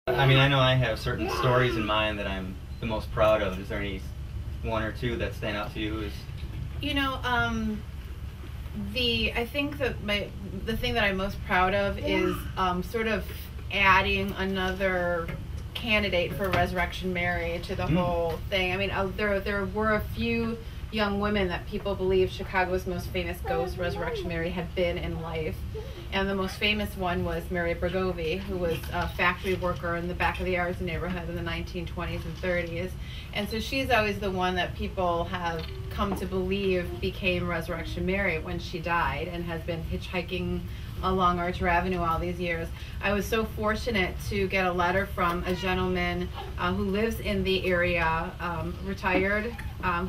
I mean, I know I have certain stories in mind that I'm the most proud of. Is there any one or two that stand out to you? You know, I think that the thing that I'm most proud of is sort of adding another candidate for Resurrection Mary to the whole thing. I mean, there were a few young women that people believe Chicago's most famous ghost, Resurrection Mary, had been in life. And the most famous one was Mary Bregovy, who was a factory worker in the back of the yards neighborhood in the 1920s and 30s. And so she's always the one that people have come to believe became Resurrection Mary when she died, and has been hitchhiking along Archer Avenue all these years. I was so fortunate to get a letter from a gentleman who lives in the area, retired,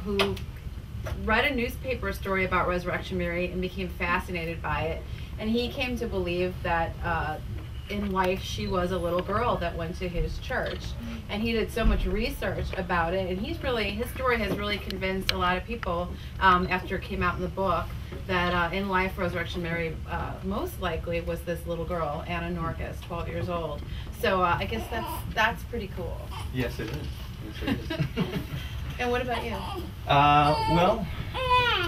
who read a newspaper story about Resurrection Mary and became fascinated by it. And he came to believe that in life she was a little girl that went to his church. And he did so much research about it, and his story has really convinced a lot of people after it came out in the book that in life Resurrection Mary most likely was this little girl, Anna Norcus, 12 years old. So I guess that's pretty cool. Yes, it is. Yes, it is. And what about you? Well,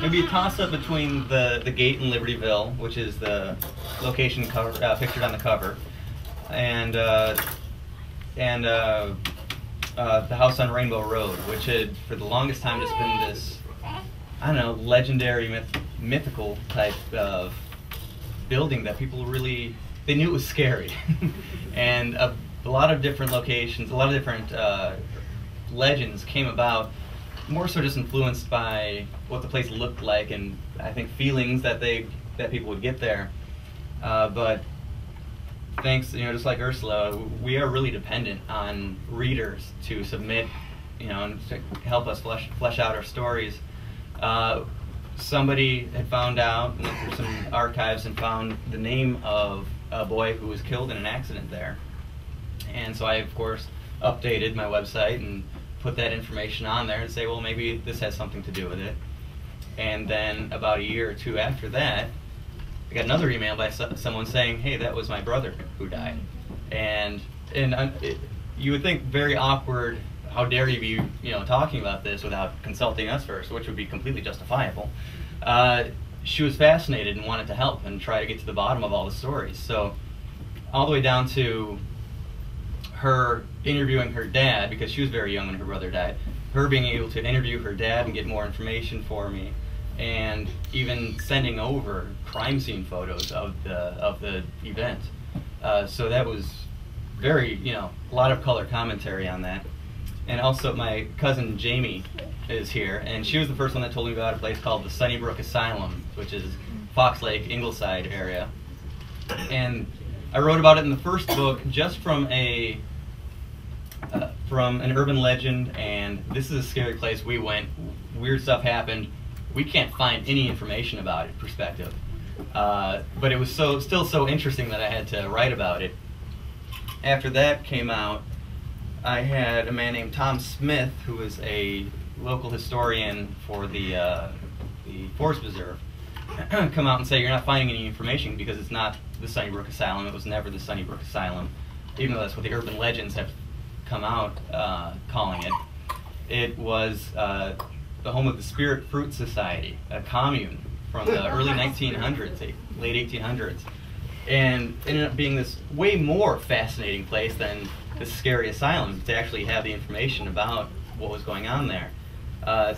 maybe a toss-up between the gate in Libertyville, which is the location pictured on the cover, and the house on Rainbow Road, which had for the longest time just been this, I don't know, legendary, mythical type of building that people really, they knew it was scary. And a lot of different locations, a lot of different legends came about, more so just influenced by what the place looked like, and I think feelings that people would get there. But thanks, just like Ursula, we are really dependent on readers to submit, and to help us flesh out our stories. Somebody had found out, went through some archives and found the name of a boy who was killed in an accident there. And so I, of course, updated my website and put that information on there and say, well, maybe this has something to do with it. And then about a year or two after that, I got another email by someone saying, hey, that was my brother who died. And you would think very awkward, how dare you be talking about this without consulting us first, which would be completely justifiable. She was fascinated and wanted to help and try to get to the bottom of all the stories. So all the way down to her interviewing her dad, because she was very young when her brother died, her being able to interview her dad and get more information for me, and even sending over crime scene photos of the event. So that was very, a lot of color commentary on that. And also my cousin Jamie is here, and she was the first one that told me about a place called the Sunnybrook Asylum, which is Fox Lake, Ingleside area. And I wrote about it in the first book just from an urban legend, and this is a scary place we went, weird stuff happened, we can't find any information about it perspective. But it was still so interesting that I had to write about it. After that came out, I had a man named Tom Smith, who was a local historian for the Forest Preserve, come out and say, you're not finding any information because it's not the Sunnybrook Asylum. It was never the Sunnybrook Asylum, even though that's what the urban legends have come out calling it. It was the home of the Spirit Fruit Society, a commune from the early 1900s, late 1800s, and ended up being this way more fascinating place than the scary asylum, to actually have the information about what was going on there.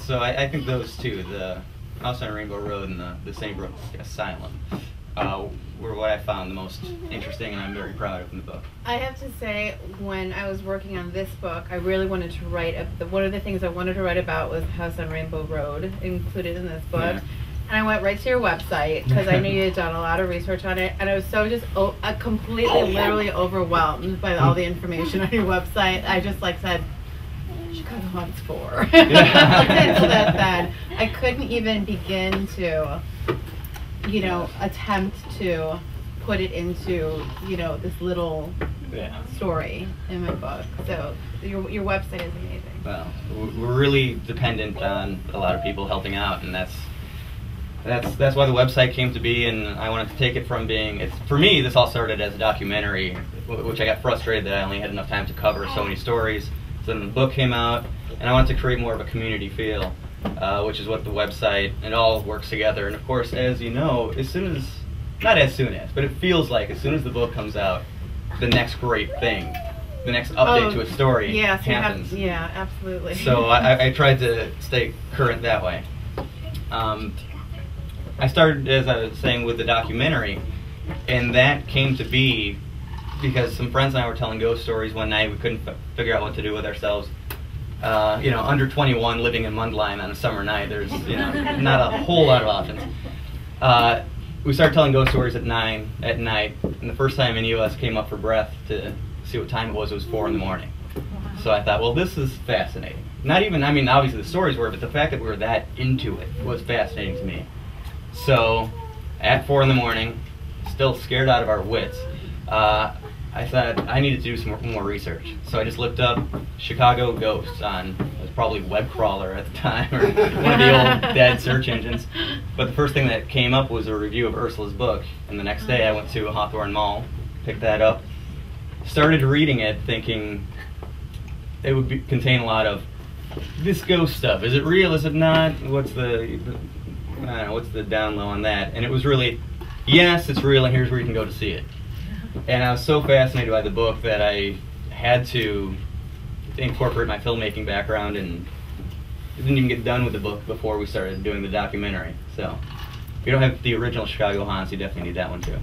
So I think those two, the house on Rainbow Road and the Sunnybrook Asylum, were what I found the most interesting, and I'm very proud of in the book. I have to say, when I was working on this book, I really wanted to write, one of the things I wanted to write about was the house on Rainbow Road, included in this book. Yeah. And I went right to your website, because I knew you had done a lot of research on it, and I was so just completely, literally overwhelmed by all the information on your website. I just said, Chicago Haunts 4. Until that then, I couldn't even begin to, attempt to put it into, this little story in my book. So your website is amazing. Well, we're really dependent on a lot of people helping out, and that's why the website came to be, and I wanted to take it from being, for me, this all started as a documentary, which I got frustrated that I only had enough time to cover so many stories. So then the book came out, and I wanted to create more of a community feel, which is what the website, it all works together. And of course, as you know, not as soon as, but it feels like as soon as the book comes out, the next great thing, the next update to a story happens. Yeah, absolutely. So I tried to stay current that way. I started, as I was saying, with the documentary, and that came to be because some friends and I were telling ghost stories one night. We couldn't figure out what to do with ourselves. Under 21, living in Mundelein on a summer night, there's not a whole lot of options. We started telling ghost stories at 9 at night, and the first time any of us came up for breath to see what time it was 4 in the morning. So I thought, well, this is fascinating. Not even, I mean, obviously the stories were, but the fact that we were that into it was fascinating to me. So, at 4 in the morning, still scared out of our wits, I thought I needed to do some more research. So I just looked up Chicago ghosts on, it was probably web crawler at the time, or one of the old dead search engines. But the first thing that came up was a review of Ursula's book. And the next day I went to Hawthorne Mall, picked that up, started reading it thinking it would contain a lot of this ghost stuff. Is it real? Is it not? What's the I don't know, what's the down low on that? And it was really, yes, it's real, and here's where you can go to see it. And I was so fascinated by the book that I had to incorporate my filmmaking background, and didn't even get done with the book before we started doing the documentary. So if you don't have the original Chicago haunts, you definitely need that one too.